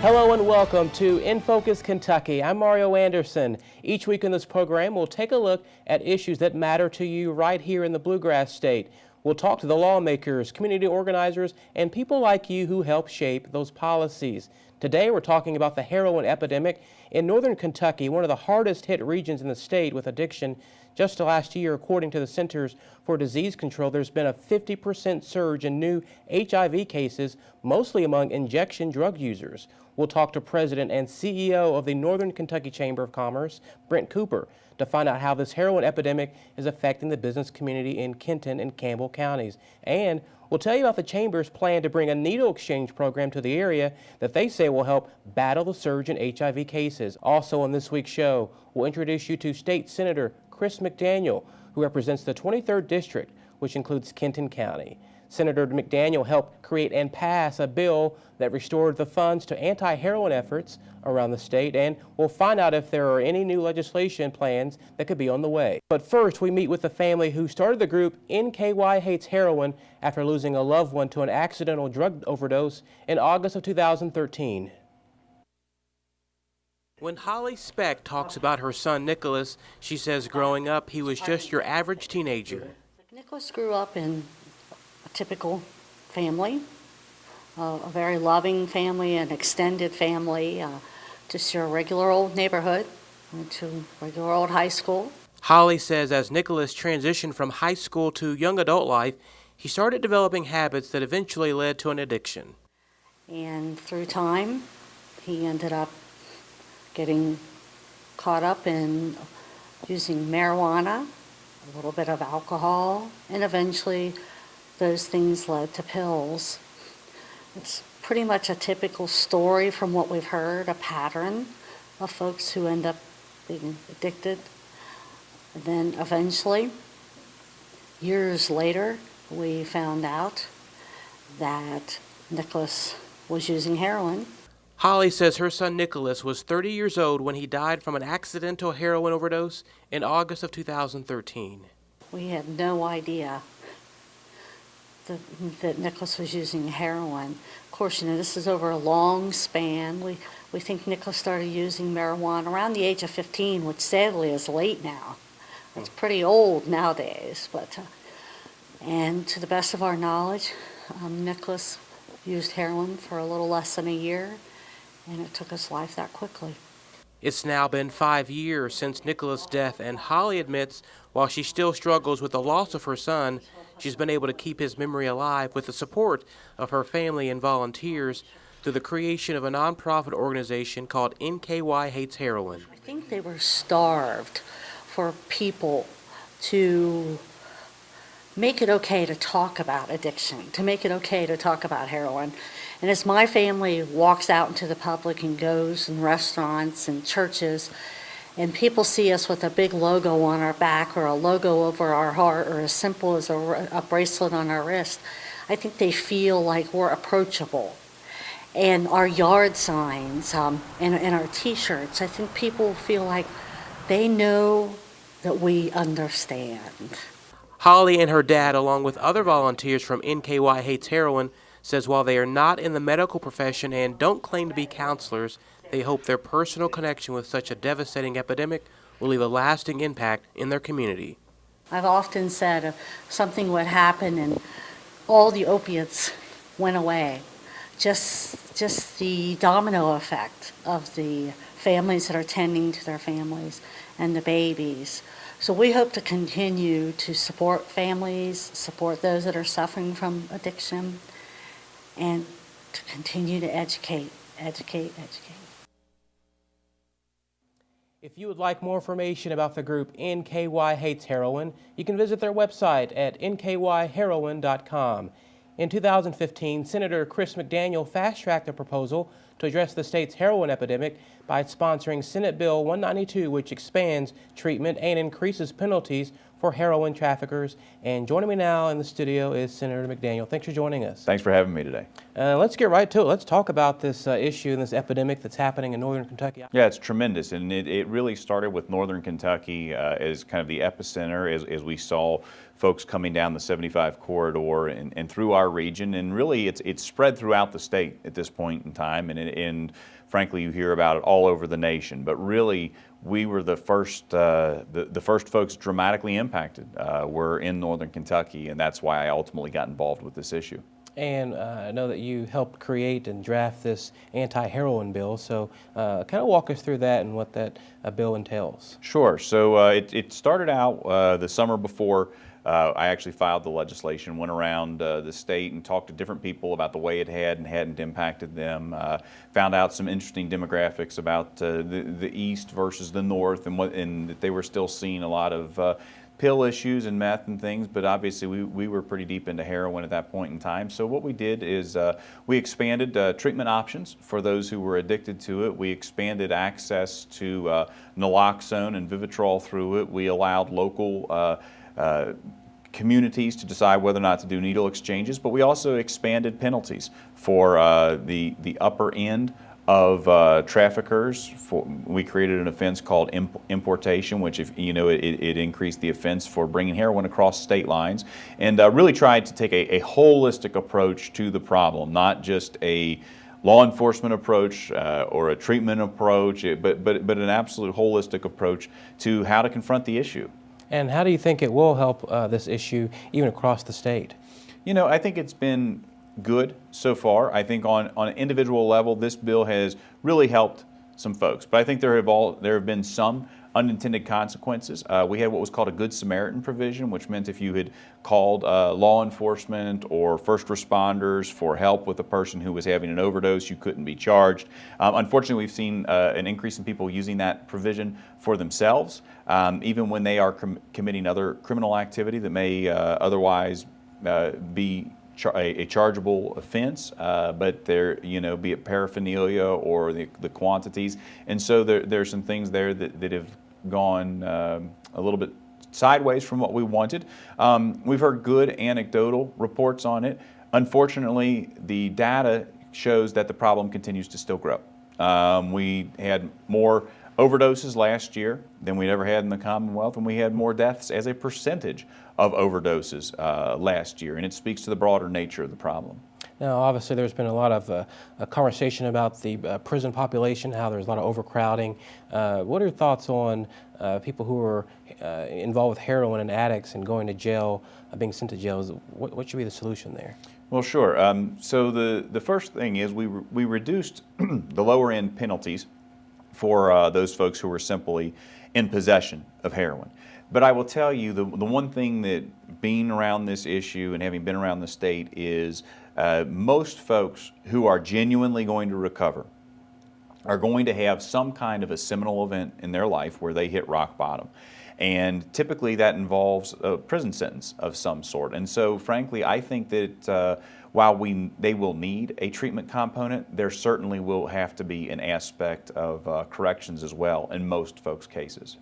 Hello and welcome to In Focus Kentucky. I'm Mario Anderson. Each week in this program, we'll take a look at issues that matter to you right here in the Bluegrass State. We'll talk to the lawmakers, community organizers, and people like you who help shape those policies. Today, we're talking about the heroin epidemic in northern Kentucky, one of the hardest hit regions in the state with addiction. Just last year, according to the Centers for Disease Control, there's been a 50% surge in new HIV cases, mostly among injection drug users. We'll talk to President and CEO of the Northern Kentucky Chamber of Commerce, Brent Cooper, to find out how this heroin epidemic is affecting the business community in Kenton and Campbell counties. And we'll tell you about the Chamber's plan to bring a needle exchange program to the area that they say will help battle the surge in HIV cases. Also on this week's show, we'll introduce you to State Senator Chris McDaniel, who represents the 23rd District, which includes Kenton County. Senator McDaniel helped create and pass a bill that restored the funds to anti-heroin efforts around the state, and we'll find out if there are any new legislation plans that could be on the way. But first, we meet with the family who started the group NKY Hates Heroin after losing a loved one to an accidental drug overdose in August of 2013. When Holly Speck talks about her son Nicholas, she says growing up he was just your average teenager. Nicholas grew up in a typical family, a very loving family, an extended family, just your regular old neighborhood, went to regular old high school. Holly says as Nicholas transitioned from high school to young adult life, he started developing habits that eventually led to an addiction. And through time, he ended up getting caught up in using marijuana, a little bit of alcohol, and eventually those things led to pills. It's pretty much a typical story from what we've heard, a pattern of folks who end up being addicted. And then eventually, years later, we found out that Nicholas was using heroin. Holly says her son Nicholas was 30 years old when he died from an accidental heroin overdose in August of 2013. We had no idea that Nicholas was using heroin. Of course, this is over a long span. We think Nicholas started using marijuana around the age of 15, which sadly is late now. It's pretty old nowadays. And to the best of our knowledge, Nicholas used heroin for a little less than a year, and it took his life that quickly. It's now been 5 years since Nicholas' death, and Holly admits while she still struggles with the loss of her son, she's been able to keep his memory alive with the support of her family and volunteers through the creation of a nonprofit organization called NKY Hates Heroin. I think they were starved for people to make it okay to talk about addiction, to make it okay to talk about heroin. And as my family walks out into the public and goes in restaurants and churches, and people see us with a big logo on our back or a logo over our heart or as simple as a bracelet on our wrist, I think they feel like we're approachable. And our yard signs and our T-shirts, I think people feel like they know that we understand. Holly and her dad, along with other volunteers from NKY Hates Heroin, says while they are not in the medical profession and don't claim to be counselors, they hope their personal connection with such a devastating epidemic will leave a lasting impact in their community. I've often said if something would happen and all the opiates went away, just the domino effect of the families that are tending to their families and the babies. So we hope to continue to support families, support those that are suffering from addiction, and to continue to educate. If you would like more information about the group NKY Hates Heroin, you can visit their website at nkyheroin.com. In 2015, Senator Chris McDaniel fast-tracked a proposal to address the state's heroin epidemic by sponsoring Senate Bill 192, which expands treatment and increases penalties for heroin traffickers. And joining me now in the studio is Senator McDaniel. Thanks for joining us. Thanks for having me today. Let's get right to it. Let's talk about this issue and this epidemic that's happening in northern Kentucky. Yeah, it's tremendous, and it really started with northern Kentucky as kind of the epicenter as we saw folks coming down the 75 corridor and through our region, and really it's spread throughout the state at this point in time, and frankly you hear about it all over the nation, but really we were the first folks dramatically impacted were in northern Kentucky, and that's why I ultimately got involved with this issue. And I know that you helped create and draft this anti-heroin bill, so kind of walk us through that and what that bill entails. Sure. So it started out the summer before I actually filed the legislation, went around the state and talked to different people about the way it had and hadn't impacted them, found out some interesting demographics about the East versus the North, and that they were still seeing a lot of pill issues and meth and things, but obviously we were pretty deep into heroin at that point in time. So what we did is we expanded treatment options for those who were addicted to it. We expanded access to naloxone and Vivitrol through it. We allowed local communities to decide whether or not to do needle exchanges, but we also expanded penalties for the upper end of traffickers. We created an offense called importation, which, if you know, it increased the offense for bringing heroin across state lines, and really tried to take a holistic approach to the problem, not just a law enforcement approach or a treatment approach, but an absolute holistic approach to how to confront the issue. And how do you think it will help this issue even across the state? You know, I think it's been good so far. I think on an individual level, this bill has really helped some folks. But I think there have been some unintended consequences. We had what was called a Good Samaritan provision, which meant if you had called law enforcement or first responders for help with a person who was having an overdose, you couldn't be charged. Unfortunately, we've seen an increase in people using that provision for themselves, even when they are committing other criminal activity that may otherwise be a chargeable offense, but there, be it paraphernalia or the quantities, and so there's some things there that have gone a little bit sideways from what we wanted. We've heard good anecdotal reports on it. Unfortunately, the data shows that the problem continues to still grow. We had more overdoses last year than we'd ever had in the Commonwealth, and we had more deaths as a percentage of overdoses last year, and it speaks to the broader nature of the problem. Now, obviously, there's been a lot of a conversation about the prison population, how there's a lot of overcrowding. What are your thoughts on people who are involved with heroin and addicts and going to jail, being sent to jail? What should be the solution there? Well, sure. So the first thing is we reduced the lower end penalties for those folks who were simply in possession of heroin. But I will tell you, the one thing that being around this issue and having been around the state is most folks who are genuinely going to recover are going to have some kind of a seminal event in their life where they hit rock bottom. And typically that involves a prison sentence of some sort. And so frankly, I think that while they will need a treatment component, there certainly will have to be an aspect of corrections as well in most folks' cases.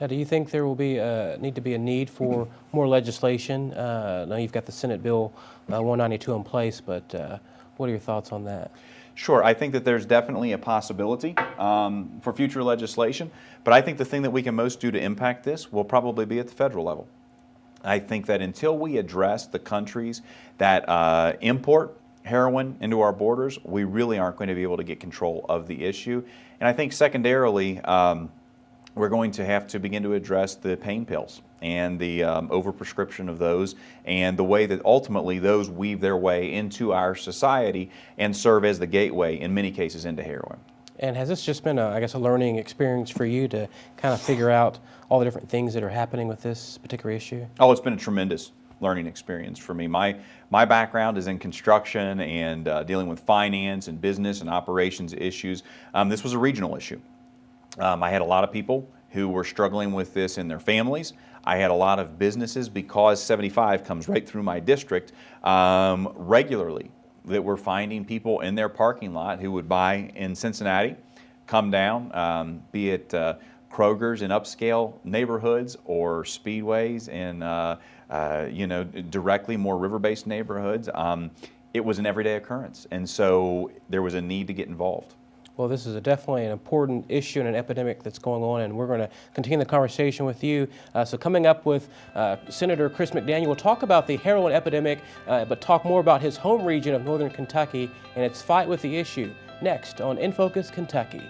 Now, do you think there will be need to be a need for more legislation? Now you've got the Senate Bill 192 in place, but what are your thoughts on that? Sure, I think that there's definitely a possibility for future legislation, but I think the thing that we can most do to impact this will probably be at the federal level. I think that until we address the countries that import heroin into our borders, we really aren't going to be able to get control of the issue. And I think secondarily, we're going to have to begin to address the pain pills and the overprescription of those, and the way that ultimately those weave their way into our society and serve as the gateway in many cases into heroin. And has this just been, I guess, a learning experience for you to kind of figure out all the different things that are happening with this particular issue? Oh, it's been a tremendous learning experience for me. My background is in construction and dealing with finance and business and operations issues. This was a regional issue. I had a lot of people who were struggling with this in their families. I had a lot of businesses, because 75 comes right through my district, regularly, that were finding people in their parking lot who would buy in Cincinnati, come down, be it Kroger's in upscale neighborhoods or Speedways in directly more river-based neighborhoods. It was an everyday occurrence, and so there was a need to get involved. Well, this is definitely an important issue and an epidemic that's going on, and we're going to continue the conversation with you. So coming up with Senator Chris McDaniel, we'll talk about the heroin epidemic, but talk more about his home region of Northern Kentucky and its fight with the issue. Next on In Focus Kentucky.